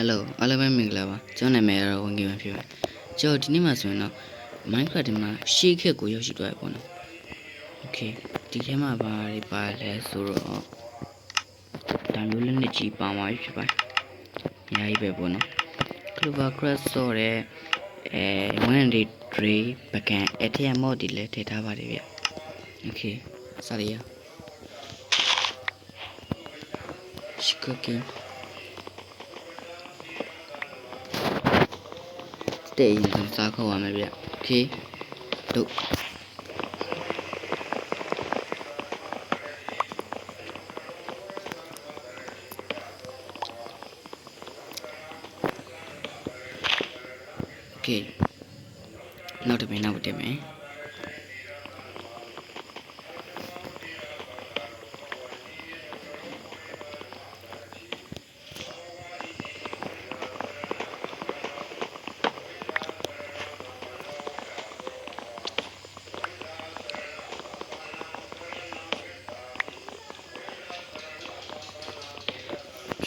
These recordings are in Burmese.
Hello အားလုံးပဲမင်္ဂလာပါကျွန်တော်နာမည်ကတော့ဝန်ကြီးမဖြစ်ပါကျွန်တော်ဒီနေ့မှာဆိုရင်တော့ Minecraft ဒီမှာရှေ့ခက်ကိုရောက်ရှိသွားပြီပေါ့နော် Okay ဒီထဲမှာဘာတွေပါလဲဆိုတော့ဒါမျိုးလက်နက်ကြီးပါသွားပြီဖြစ်ပါတယ်အများကြီးပဲပေါ့နော် Clover Crest ဆိုတဲ့103 Bagan ATM mod တွေလည်းထည့်ထားပါတယ်ဗျ Okay စရရ Sugarcaneတဲ့ရင်ကစားခေါ်ရမယ်ဗျ Okay တို့ Okay နောက်တစ်တင်မယ်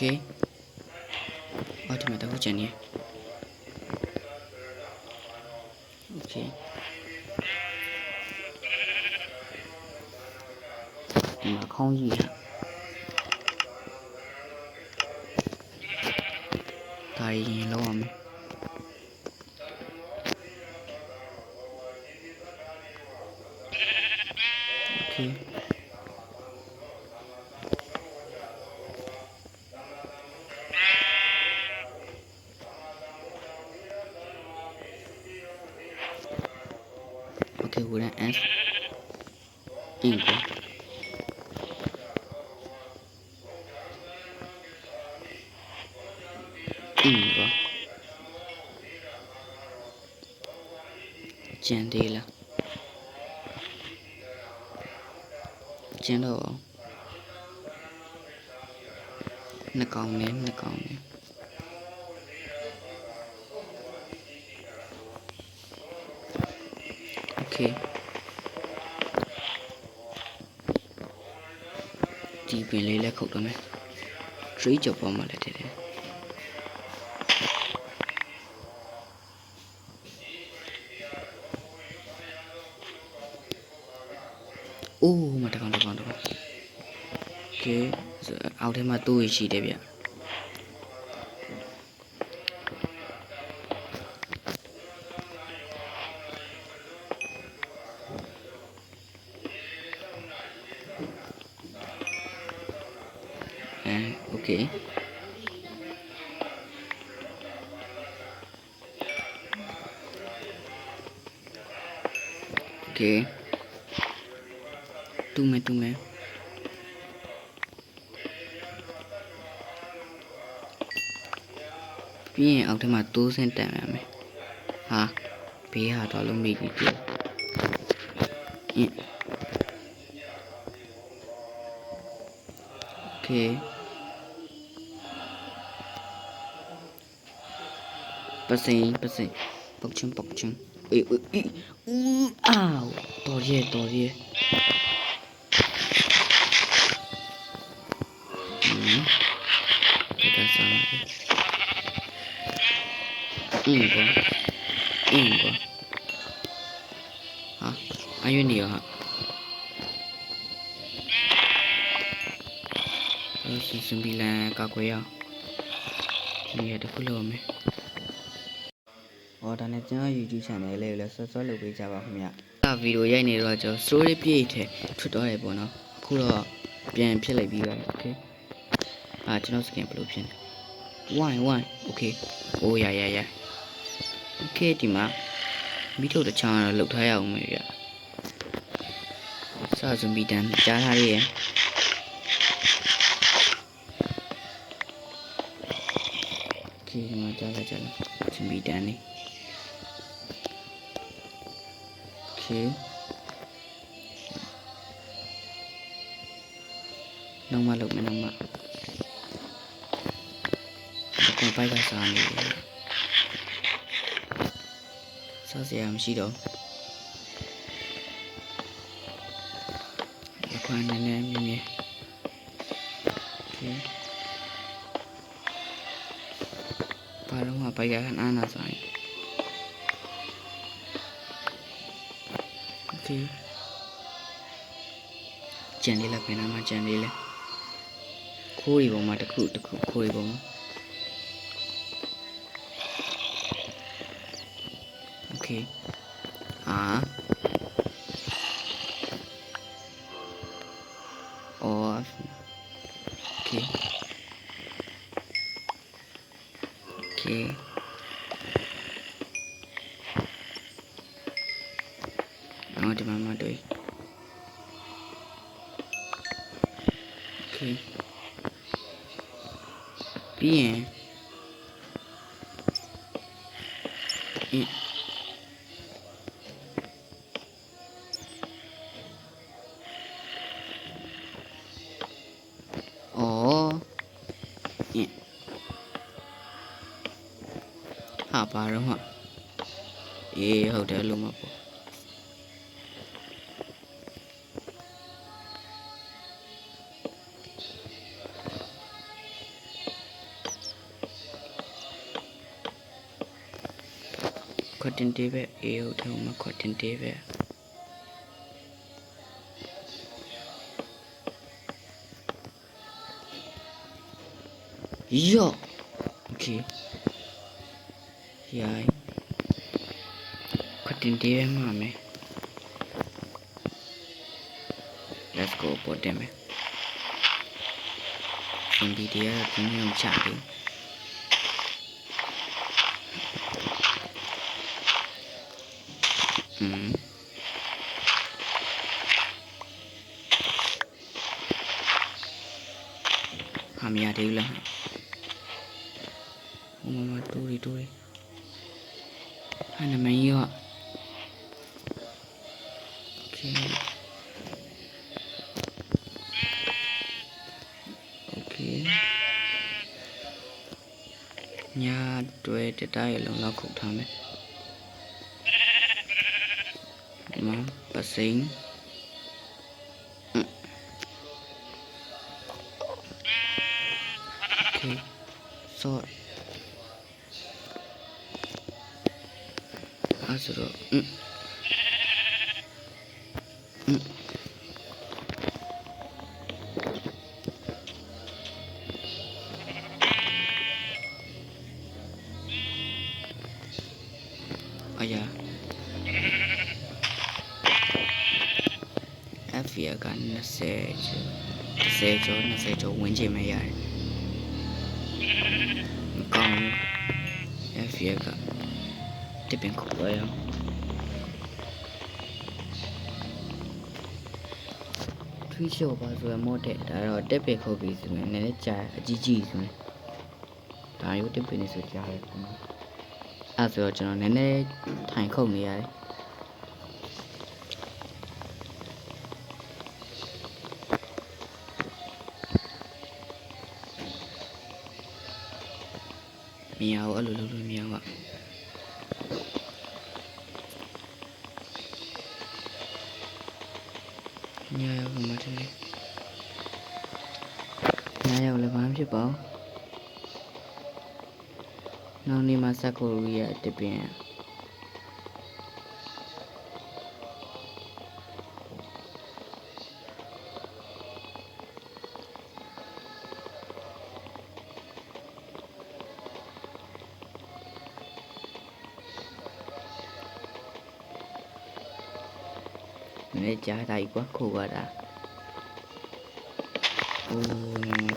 Okay အော်ဒီမှာတော့ကျန်နေ Okay ဒီမှာခေါင်းကြီးဒါရင်လောက်အောင်မယ် Okay Okay, we're gonna ask Ingo. Ingo. Chandela. Chando. Nakong. Okay. Đi về lấy lại khẩu đó này. Rưỡi chụp vào mà lại thế này. Mà được con. Okay. Giờ áo thế mà tôi chỉ đẹp vậy. Okay. Okay. Tung mẹ. Bây giờ mà tôi sẽ tạm mẹ. Hả? Bây giờ đó là mình đi. Okay. Bác sĩ bọc chân ào to ghê cái ta sao này quá hả ai yêu nhiều hả xin bị là cả quê à đi được cái lồng nàyဒါနဲ့ကျွန်တော် YouTube channel လေးကိုလည်းဆော့ဆော့လုပ်ပေးကြပါခင်ဗျာ။ဒါဗီဒီယိုရိုက်နေတော့ကျွန်တော် story ပြည့်ထဲထွက်သွားတယ်ပေါ့နော်။အခုတော့ပြန်ဖြစ်လိုက်ပြီးပါပြီ။ Okay ။ကျွန်တော် skin ဘယ်လိုဖြစ်လဲ။ One Okay ။အိုးရ။ Okay ဒီမှာမိထုတ်တစ်ချောင်းတော့လုတ်ထားရအောင်မယ်ဗျာ။စဇွန်ဘီတန်ကြားထားရရဲ့။ Okay ဒီမှာကြားလိုက်ဇွန်ဘီတန်နေOkay. Nông mà lục nông mà. Còn phải ra sao này. Sao sẽ làm gì đâu. Khoan này nè. Okay. ဘာလို့မှဘိုက်ကခဏနာဆိုင်โอเคကြံလေးလည်းပြန်လာမှကြံလေးလည်းခိုးရီပုံမှာတစ်ခုခိုးရီပုံမှာโอเคoff okay okay now di mama doi okay ပြီးရင်ဘာတော့မှဟုတ်တယ်လို့မပေါ့ခွတ်တင်တေးပဲဟုတ်တယ်မခွတ်တင်တေးပဲယောโอเคရိုင်းခွတ်တင်တေးပဲမှာမယ် let's go ပေါ်တယ်မယ်ဒီဗီဒီယိုကပြင်းအောင်ချပြီမရသေးဘူးလားမမတိုးရီဟာနမင်းရောโอเคညာတွေ့တတိုင်းလုံးလောက်ခုတ်ထားမယ်မပစိန်ဆိုဆိုတော့အရာFIA က20ကျော်ဝင်ချင်မရတယ်မကောင်း FIA ကတပင်ခုရအောင်ထွေးလျှော့ပါဆိုရမော့တဲ့ဒါတော့တက်ပင်ခုတ်ပြီးဆိုရင်လည်းကြာအကြီးကြီးဆိုရင်ဒါရုပ်တက်ပင်နေဆိုကြားရတယ်အဲ့ဆိုတော့ကျွန်တော်နည်းနည်းထိုင်ခုတ်နေရတယ်မရဘူးအဲ့လိုလုပ်လို့မရဘူးညရောက်မှတယ်ညရောက်လည်းဘာမှဖြစ်ပါဘူးနောက်နေ့မှစက်ကိုရီးယားတပင်နေကြတိုင်းကွာခိုးရတာအိုး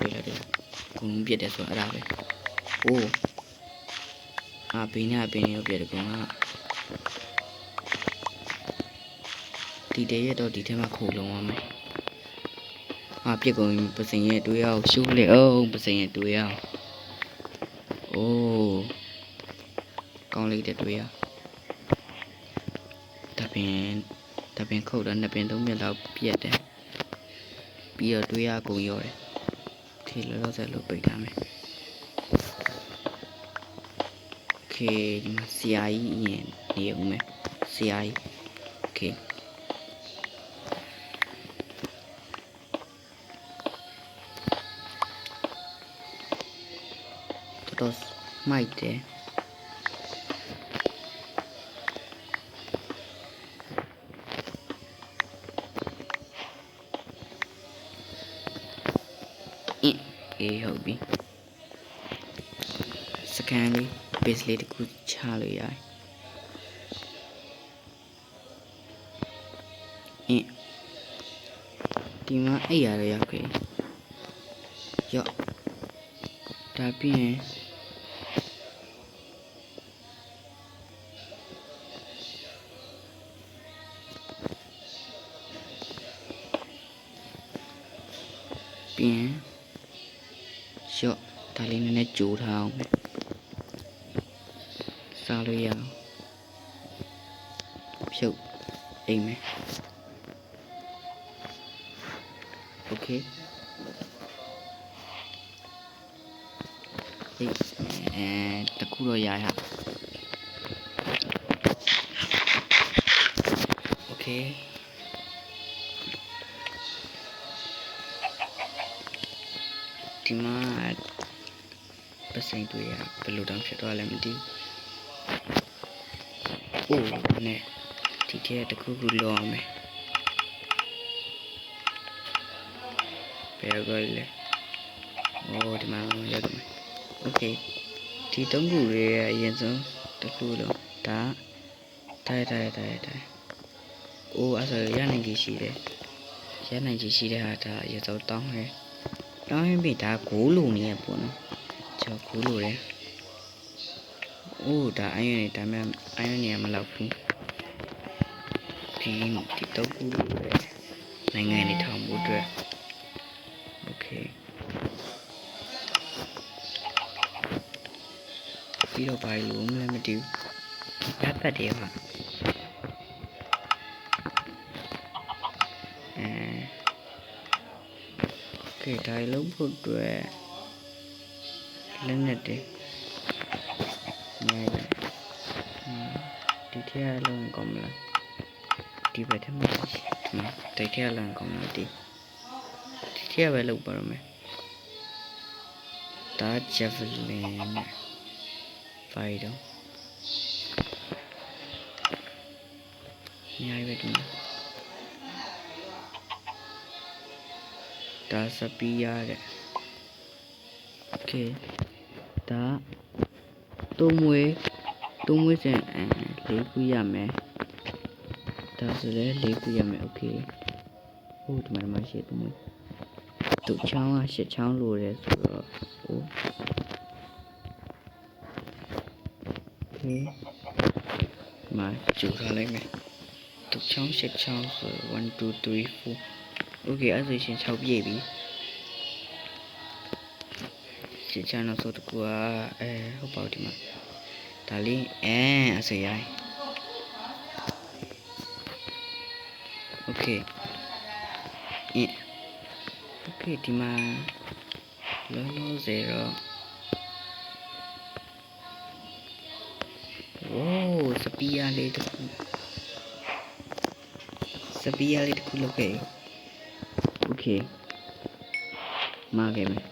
တယ်ကုန်းပြစ်တယ်ဆိုအဲ့ဒါပဲအိုးဘေးနဲ့ဘေးရောပြစ်တယ်ကုန်းကဒီတည်းရတော့ဒီထဲမှာခိုးလုံးအောင်မယ်ပြစ်ကုန်ပစင်ရဲ့တွေးအောင်ရှုလေအောင်ပစင်ရဲ့တွေးအောင်အိုးကောင်းလိုက်တဲ့တွေးအောင်တပင်ခုတ်တော့2ပင်3ပင်လောက်ပြက်တယ်ပြီးတော့တွေးရကုန်ရောတယ်ဒီလောဆယ်လို့ပိတ်ထားမယ်โอเคဒီမှာဆရာကြီးအရင်နေအောင်မယ်ဆရာကြီးโอเคတော် မိုက်တယ်အေးဟုတ်ပြီစကန်လေး base လေးတစ်ခုချလို့ရတယ်ဒီမှာအဲ့ရရရောက်ခဲ့ရော့ဒါပြီးရင်ရော့ဒါလေးနည်းနည်းကြိုးထားအောင်စားလို့ရအောင်ဖြုတ်အိမ်မယ်โอเคတခုတော့ရရโอเคဒီမှာပစိန်တွေ့ရဘယ်လိုတောင်ဖြစ်သွားလဲမသိအိုးနဲ့ဒီထဲတခုခုလောအောင်မယ်ဘယ်ကောလဲအိုးဒီမှာရောက်တယ်โอเคဒီသုံးခုတွေရဲ့အရင်ဆုံးတခုလုံးဒါတိုင်းအိုးအဲ့ဆိုရနိုင်ကြီးရှိတယ်ရနိုင်ကြီးရှိတဲ့ဟာဒါအရင်ဆုံးတောင်းရင်ပြီဒါဂိုးလိုနေရပေါ့နော်ကျွန်တော်ဂိုးလိုတယ်အိုးဒါအရင်နေဒါမှအရင်နေမလောက်ဘူးဒီတော့ဂိုးလိုတယ်နိုင်ငံနေထောင်ဖို့အတွက်โอเคပြီးတော့ဘာလို့မလဲမသိဘူးလက်ပတ်တယ်ဟာโอเคဒါလုံးဖို့အတွက်လက်နဲ့တည်းဒီထက်လုံးကောင်းမလားဒီဘက်ထမှာတိတ်ထက်လုံးကောင်းမလားဒီထက်ပဲလောက်ပါတော့မယ်ဒါဂျက်ဗလင်ဖိုင်တော့ညာပဲဒီဒါစပီးရတဲ့โอเคဒါသုံးမွေးစင်၄ခုရမယ်ဒါဆိုလဲ၄ခုရမယ်โอเคဟိုဒီမှာမရှိသုံးမွေးတူချောင်းက၈ချောင်းလိုတယ်ဆိုတော့ဟိုโอเคမှာကျူထားလိုက်မယ်တူချောင်း၈ချောင်းဆို1 2 3 4โอเคအဲ့ဆိုရှင်6ပြည့်ပြီရှင်းချမ်းတော့ဆိုတကူကဟုတ်ပါဘူးဒီမှာဒါလေးအစရိုင်းโอเคโอเคဒီမှာလော0โอ้สปียလေးတစ်ခုလုပ်ခဲ့โอเคမှာခဲ့မယ်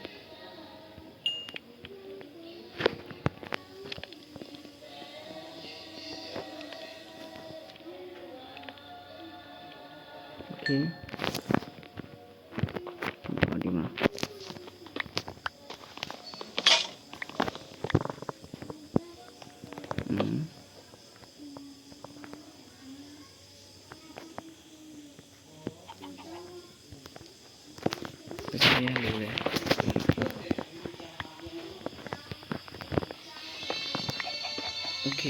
โอเคဒီမှာโอเค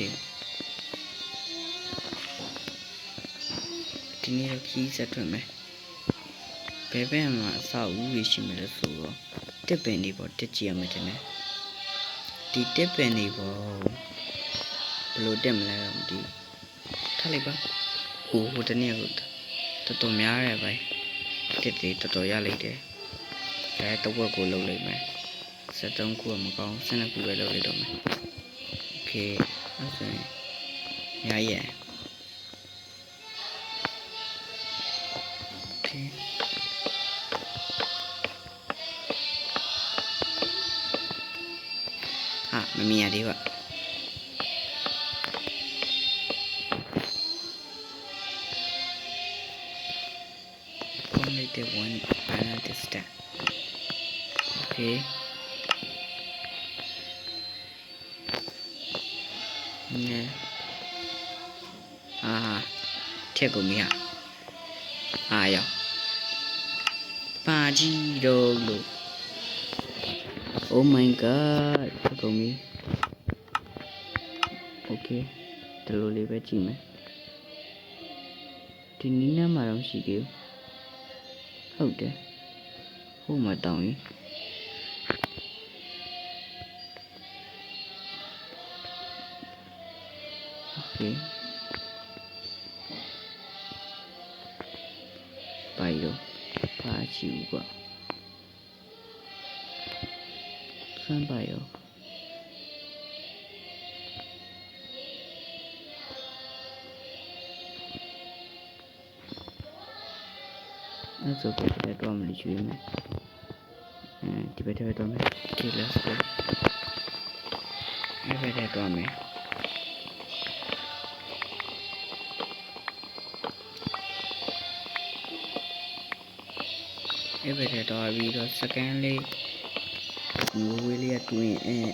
ဒီနေ့ခီးဆက်ထွက်မယ်ဘယ်ဘက်မှာအဆောက်အဦတွေရှိမလဲဆိုတော့တစ်ပင်တွေပေါ်တက်ကြည့်ရမယ်တဲ့ဒီတစ်ပင်တွေပေါ်ဘယ်လိုတက်မလဲတော့မသိထားလိုက်ပါဟိုတနေ့ကတော်တော်များတယ်ပဲတစ်တွေတော်တော်ရလိုက်တယ်ဒါတော့ဝက်ကိုလုပ်လိုက်မယ်73ခုကမကောင်း12ခုပဲလုပ်လိုက်တော့မယ်โอเคအဲ့ဆိုရင်ညာရဲ့โอเคဟာ မမြင်ရသေးပါ Complete one another step. Okay. Yeah. Take me out. Yeah. Paji dolo. Oh my god. Take me. Okay. Telo lebe chime. Tinina maram shige. ဟုတ်တယ်ဟိုမှာတောင်းရင်โอเคပိုင်ရောပါချီဦးကွာစမ်းပါရောအဲ့ဆိုပြတဲ့တော့မလို့ရွေးမယ်ဒီဘက်ထဲတော့မယ် okay let's go အဲ့ဘက်ထဲတော့မယ်အဲ့ဘက်ထဲတော့ပြီးတော့ second လေးငိုဝေးလေးကတွင်းအဲ့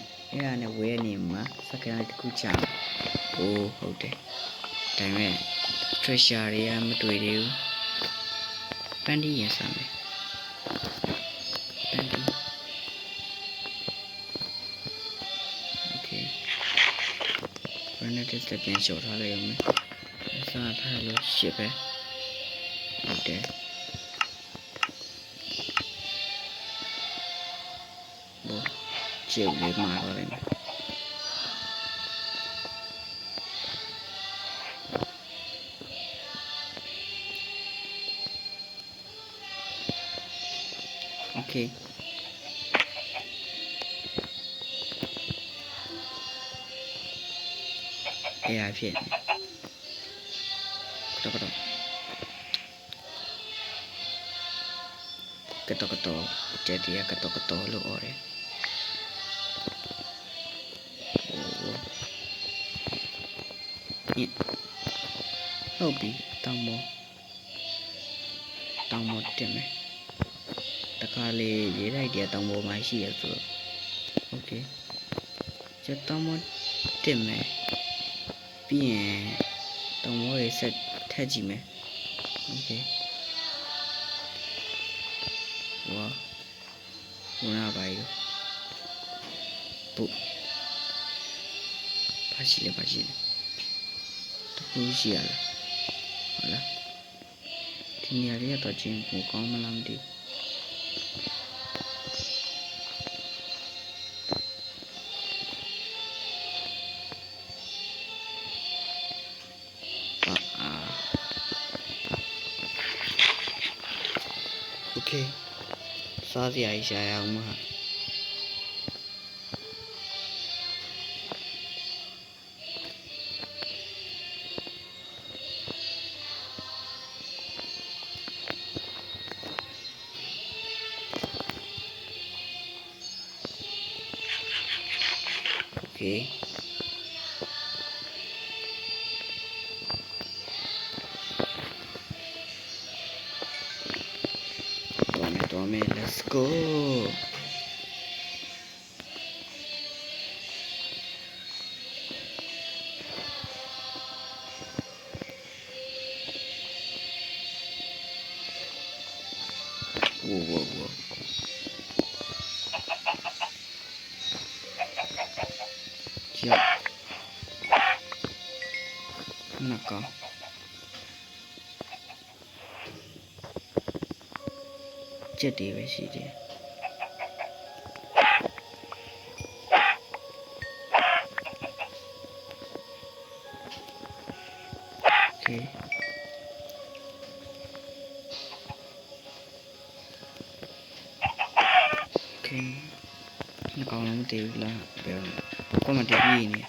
ဒါနဲ့ဝဲနေမှာ second လေးတစ်ခုချမယ်အိုးဟုတ်တယ်ဒါပေမဲ့ treasure တွေကမတွေ့သေးဘူးပန်းတီးရင်စားမယ်ပန်းတီး okay Renate တက်ပြန်လျှော်ထားလိုက်အောင်မယ်စားထားလို့ရှစ်ပဲဟုတ်တယ်ဘောကျေလေးမှာတော့တယ်Okay. အဲ့အဖြစ်ကတော့တဲတီးကတော့လို့អော်တယ်ဟုတ်ပြီတောင်မောတင်မယ်တခါလေရေးလိုက်တဲ့တောင်ပေါ်မှာရှိရဆိုတော့ okay ကျတောင်ပေါ်တင်မယ်ပြီးရင်တောင်ပေါ်ရေးဆက်ထည့်ကြည့်မယ် okay ဝါနာပါရောပုဘာရှိလဲတခုရှိရလားဟုတ်လားဒီနေရာလေးကတော့ချင်းကိုကောင်းမလားမသိဘူးOkay စားစရာကြီးရှာရအောင်မဟာOkay Tome, let's go. Whoa. Yeah. Naka. Jadi besi dia. Okay. Okay. Kau nak mesti lah. Kau mesti begini.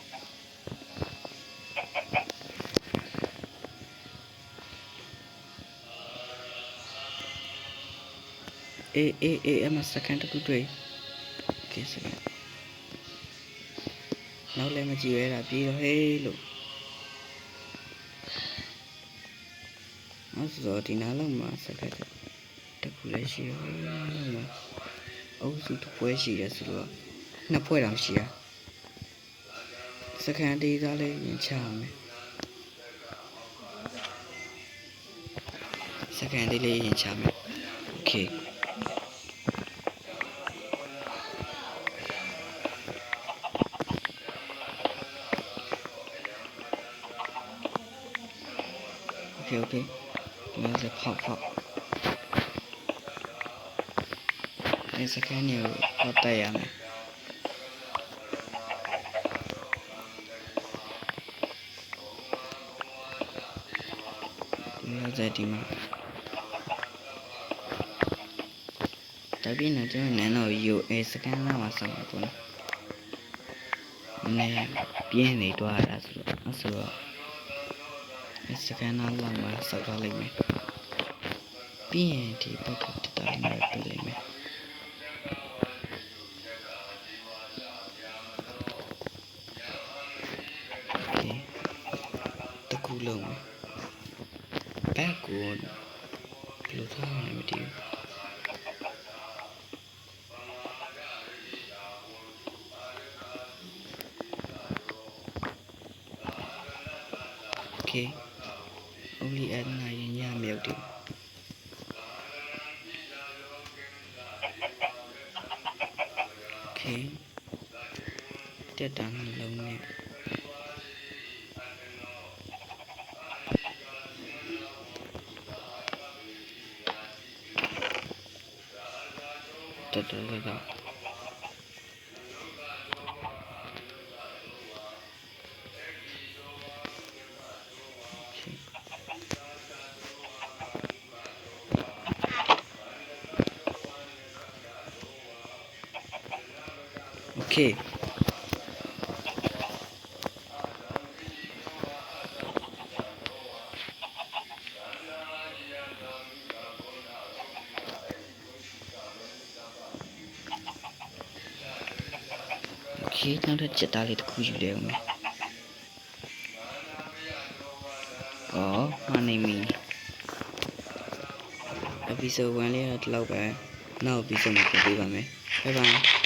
Em second tu tu. Okay second. နောက်လည်းမကြည့်ရဲတာပြီးတော့ဟေးလို့အဲ့ဆိုဒီနားလောက်မှာစကတ်တခုလည်းရှိရောနားလောက်မှာအုပ်စုတစ်ပွဲရှိတယ်ဆိုတော့နှစ်ပွဲတောင်ရှိရစကန်ဒေးသားလေးရင်ချမယ်စကန်ဒေးလေးရင်ချမယ်โอเคโอเคဒီမှာစဖောက်ဒီစကန်နေကိုဟောတက်ရမယ်ဒီမှာတပြင်းနဲ့ကျွန်တော်နန်းတော်ယူစကန်လာမှာဆောက်မှာပေါ့နော်နည်းပြင်းနေတော့ရတာဆိုတော့စကန်လာမှာဆောက်ထားလိုက်မယ်ပြီးရင်ဒီဘက်ကတတလေးနဲ့ပြလိုက်မယ်โอเคတကူလုံးမယ်ဘက်ကိုဘယ်လိုထားရမလဲမသိဘူးโอเค only add နိုင်ရမြောက်တယ်โอเคတက်တာနှလုံးနဲ့တက်တော့โอเคနောက်တစ်ချက်သားလေးတစ်ခုယူလဲဦးမယ်မှနေပြီ episode 1လေးတော့ဒီလောက်ပဲနောက် episode မှာပြန်တွေ့ပါမယ် bye bye